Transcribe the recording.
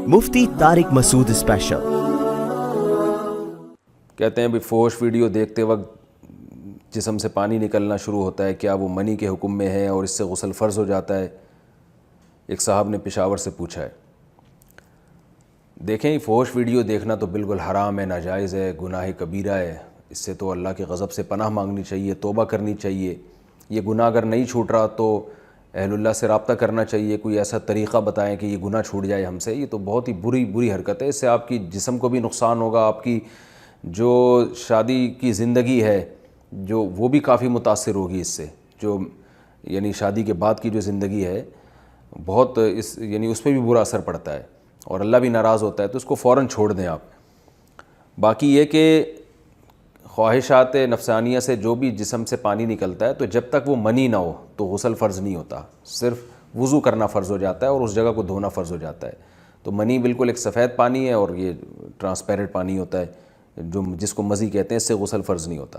مفتی طارق مسعود special. کہتے ہیں بھی فوش ویڈیو دیکھتے وقت جسم سے پانی نکلنا شروع ہوتا ہے، کیا وہ منی کے حکم میں ہے اور اس سے غسل فرض ہو جاتا ہے؟ ایک صاحب نے پشاور سے پوچھا ہے۔ دیکھیں، فوش ویڈیو دیکھنا تو بالکل حرام ہے، ناجائز ہے، گناہ کبیرہ ہے۔ اس سے تو اللہ کے غضب سے پناہ مانگنی چاہیے، توبہ کرنی چاہیے۔ یہ گناہ اگر نہیں چھوٹ رہا تو اہل اللہ سے رابطہ کرنا چاہیے، کوئی ایسا طریقہ بتائیں کہ یہ گناہ چھوٹ جائے ہم سے۔ یہ تو بہت ہی بری حرکت ہے، اس سے آپ کی جسم کو بھی نقصان ہوگا، آپ کی جو شادی کی زندگی ہے جو وہ بھی کافی متاثر ہوگی اس سے، جو یعنی شادی کے بعد کی جو زندگی ہے بہت اس پہ بھی برا اثر پڑتا ہے اور اللہ بھی ناراض ہوتا ہے، تو اس کو فوراً چھوڑ دیں آپ۔ باقی یہ کہ خواہشات نفسانیہ سے جو بھی جسم سے پانی نکلتا ہے تو جب تک وہ منی نہ ہو تو غسل فرض نہیں ہوتا، صرف وضو کرنا فرض ہو جاتا ہے اور اس جگہ کو دھونا فرض ہو جاتا ہے۔ تو منی بالکل ایک سفید پانی ہے اور یہ ٹرانسپیرنٹ پانی ہوتا ہے جس کو مزی کہتے ہیں، اس سے غسل فرض نہیں ہوتا۔